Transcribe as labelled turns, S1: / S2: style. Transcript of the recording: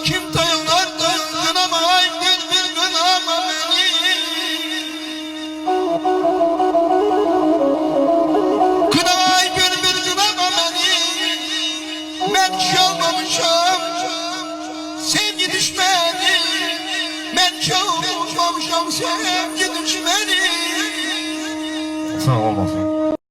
S1: Kim dayanardı kınamay bülbül kınama beni. Kınamay bülbül kınama beni. Ben çalmamışam sevgi düşmeni. Ben çalmamışam sevgi düşmeni.
S2: Sağ olasın.